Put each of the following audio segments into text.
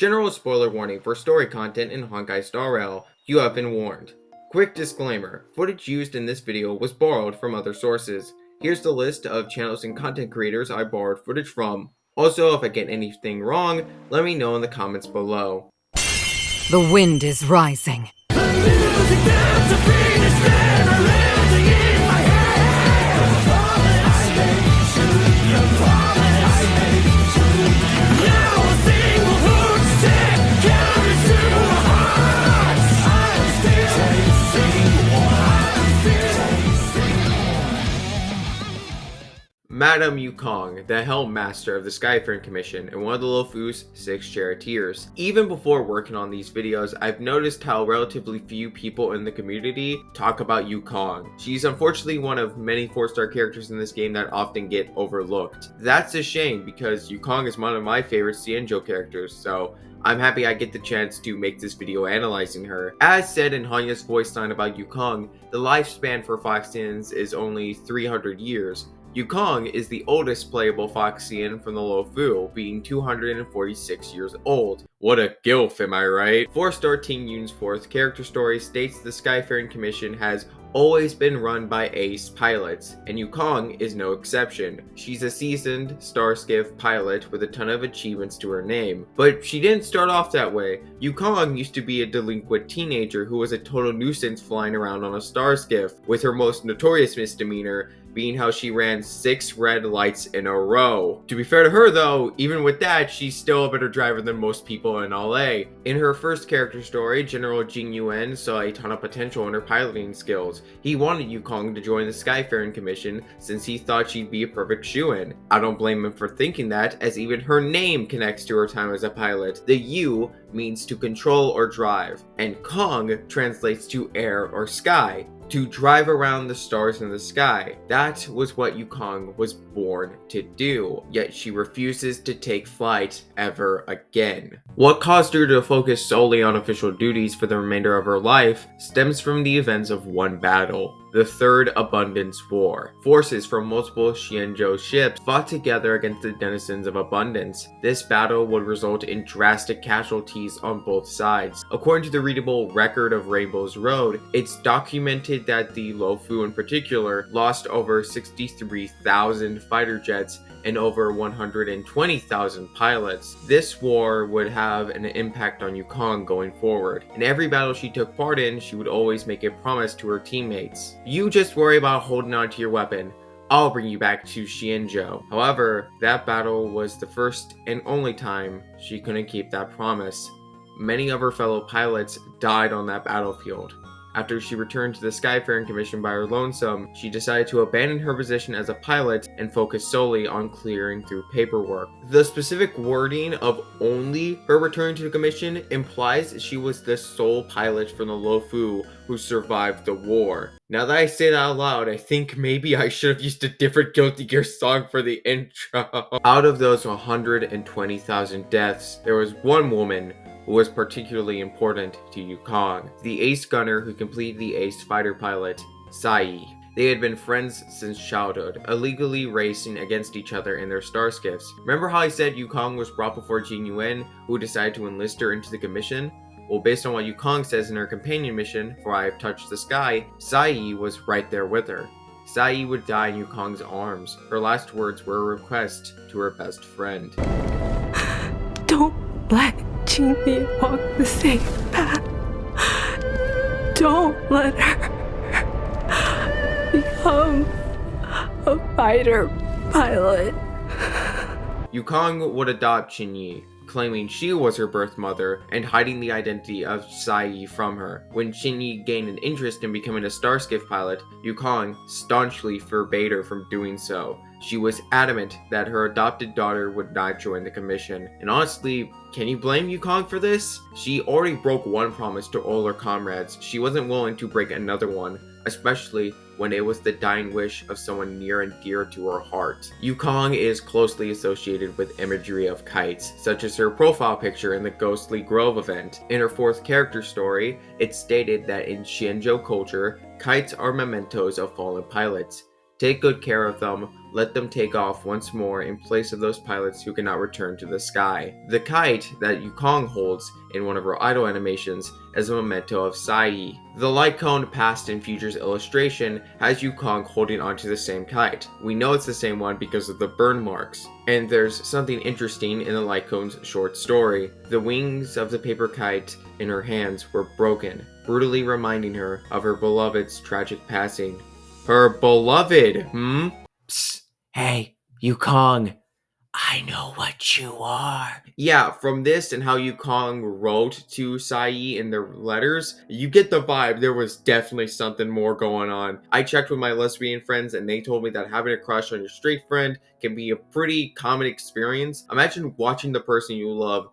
General spoiler warning for story content in Honkai Star Rail. You have been warned. Quick disclaimer, footage used in this video was borrowed from other sources. Here's the list of channels and content creators I borrowed footage from. Also, if I get anything wrong, let me know in the comments below. The wind is rising. Madame Yukong, the Helm Master of the Skyfaring Commission and one of the Luofu's 6 charioteers. Even before working on these videos, I've noticed how relatively few people in the community talk about Yukong. She's unfortunately one of many 4-star characters in this game that often get overlooked. That's a shame because Yukong is one of my favorite Xianzhou characters, so I'm happy I get the chance to make this video analyzing her. As said in Hanya's voice line about Yukong, the lifespan for Foxians is only 300 years. Yukong is the oldest playable Foxian from the Luofu, being 246 years old. What a gilf, am I right? 4-star Ting Yun's 4th character story states the Skyfaring Commission has always been run by ace pilots, and Yukong is no exception. She's a seasoned Starskiff pilot with a ton of achievements to her name. But she didn't start off that way. Yukong used to be a delinquent teenager who was a total nuisance flying around on a Starskiff, with her most notorious misdemeanor being how she ran 6 red lights in a row. To be fair to her though, even with that, she's still a better driver than most people in LA. In her first character story, General Jing Yuan saw a ton of potential in her piloting skills. He wanted Yukong to join the Skyfaring Commission since he thought she'd be a perfect shoo-in. I don't blame him for thinking that, as even her name connects to her time as a pilot. The Yu means to control or drive, and Kong translates to air or sky. To drive around the stars in the sky. That was what Yukong was born to do, yet she refuses to take flight ever again. What caused her to focus solely on official duties for the remainder of her life stems from the events of one battle. The Third Abundance War. Forces from multiple Xianzhou ships fought together against the denizens of Abundance. This battle would result in drastic casualties on both sides. According to the readable Record of Rainbow's Road, it's documented that the Luofu in particular lost over 63,000 fighter jets and over 120,000 pilots. This war would have an impact on Yukong going forward. In every battle she took part in, she would always make a promise to her teammates. You just worry about holding on to your weapon. I'll bring you back to Xianzhou. However, that battle was the first and only time she couldn't keep that promise. Many of her fellow pilots died on that battlefield. After she returned to the Skyfaring Commission by her lonesome, she decided to abandon her position as a pilot and focus solely on clearing through paperwork. The specific wording of only her return to the commission implies she was the sole pilot from the Luofu who survived the war. Now that I say that out loud, I think maybe I should have used a different Guilty Gear song for the intro. Out of those 120,000 deaths, there was one woman who was particularly important to Yukong, the ace gunner who completed the ace fighter pilot, Sai. They had been friends since childhood, illegally racing against each other in their Starskiffs. Remember how I said Yukong was brought before Jing Yuan, who decided to enlist her into the commission? Well, based on what Yukong says in her companion mission, For I Have Touched the Sky, Sai was right there with her. Sai would die in Yukong's arms. Her last words were a request to her best friend. Don't let Qingli walk the same path. Don't let her become a fighter pilot. Yukong would adopt Qingyi, claiming she was her birth mother and hiding the identity of Sai from her. When Qingyi gained an interest in becoming a Starskiff pilot, Yukong staunchly forbade her from doing so. She was adamant that her adopted daughter would not join the commission. And honestly, can you blame Yukong for this? She already broke one promise to all her comrades. She wasn't willing to break another one, especially when it was the dying wish of someone near and dear to her heart. Yukong is closely associated with imagery of kites, such as her profile picture in the Ghostly Grove event. In her 4th character story, it's stated that in Xianzhou culture, kites are mementos of fallen pilots. Take good care of them, let them take off once more in place of those pilots who cannot return to the sky. The kite that Yukong holds in one of her idol animations as a memento of Sai. The light cone past and futures illustration has Yukong holding onto the same kite. We know it's the same one because of the burn marks. And there's something interesting in the light cone's short story. The wings of the paper kite in her hands were broken, brutally reminding her of her beloved's tragic passing. Her beloved, Psst. Hey, Yukong. I know what you are. Yeah, from this and how Yukong wrote to Sai in their letters, you get the vibe there was definitely something more going on. I checked with my lesbian friends and they told me that having a crush on your straight friend can be a pretty common experience. Imagine watching the person you love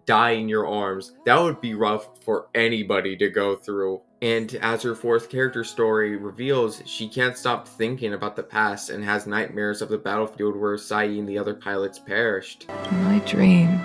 die in your arms. That would be rough for anybody to go through. And as her fourth character story reveals, she can't stop thinking about the past and has nightmares of the battlefield where Sai and the other pilots perished. In my dream,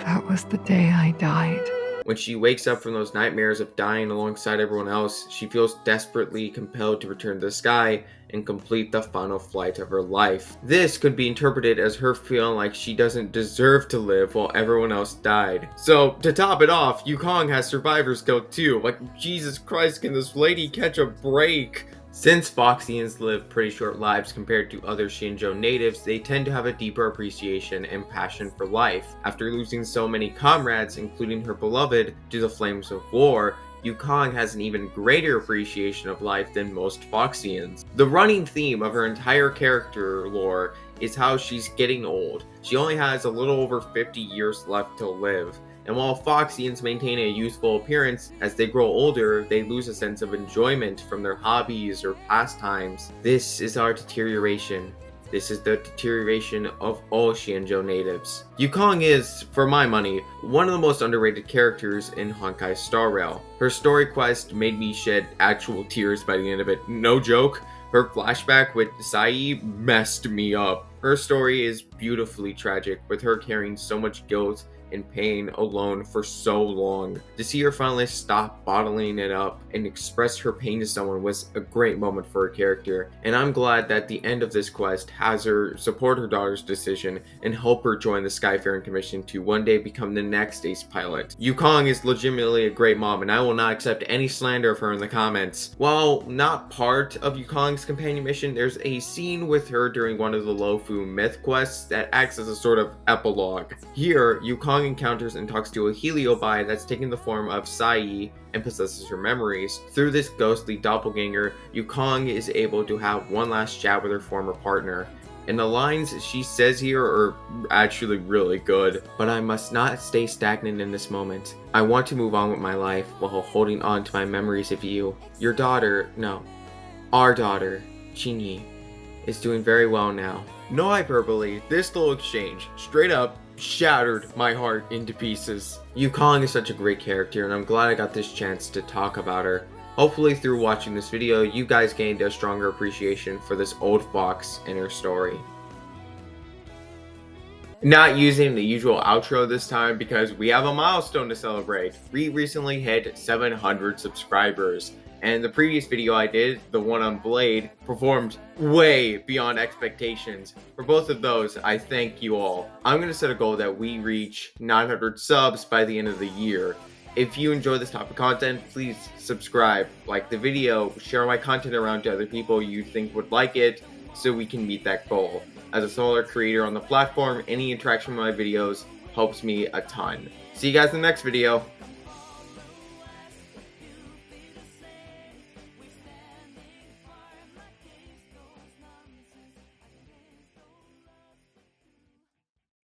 that was the day I died. When she wakes up from those nightmares of dying alongside everyone else, she feels desperately compelled to return to the sky and complete the final flight of her life. This could be interpreted as her feeling like she doesn't deserve to live while everyone else died. So, to top it off, Yukong has survivor's guilt too. Like, Jesus Christ, can this lady catch a break? Since Foxians live pretty short lives compared to other Xinzhou natives, they tend to have a deeper appreciation and passion for life. After losing so many comrades, including her beloved, to the flames of war, Yukong has an even greater appreciation of life than most Foxians. The running theme of her entire character lore is how she's getting old. She only has a little over 50 years left to live. And while Foxians maintain a youthful appearance, as they grow older, they lose a sense of enjoyment from their hobbies or pastimes. This is our deterioration. This is the deterioration of all Xinzhou natives. Yukong is, for my money, one of the most underrated characters in Honkai Star Rail. Her story quest made me shed actual tears by the end of it. No joke. Her flashback with Sai messed me up. Her story is beautifully tragic, with her carrying so much guilt and pain alone for so long. To see her finally stop bottling it up and express her pain to someone was a great moment for her character, and I'm glad that the end of this quest has her support her daughter's decision and help her join the Skyfaring Commission to one day become the next ace pilot. Yukong is legitimately a great mom, and I will not accept any slander of her in the comments. While not part of Yukong's companion mission, there's a scene with her during one of the Lofu myth quests that acts as a sort of epilogue. Here, Yukong encounters and talks to a Heliobi that's taken the form of Sai and possesses her memories. Through this ghostly doppelganger, Yukong is able to have one last chat with her former partner. And the lines she says here are actually really good. But I must not stay stagnant in this moment. I want to move on with my life while holding on to my memories of you. Your daughter, no, our daughter, Qingyi, is doing very well now. No hyperbole, this little exchange, straight up, shattered my heart into pieces. Yukong is such a great character, and I'm glad I got this chance to talk about her. Hopefully through watching this video, you guys gained a stronger appreciation for this old fox and her story. Not using the usual outro this time because we have a milestone to celebrate. We recently hit 700 subscribers. And the previous video I did, the one on Blade, performed way beyond expectations. For both of those, I thank you all. I'm going to set a goal that we reach 900 subs by the end of the year. If you enjoy this type of content, please subscribe, like the video, share my content around to other people you think would like it, so we can meet that goal. As a solo creator on the platform, any interaction with my videos helps me a ton. See you guys in the next video.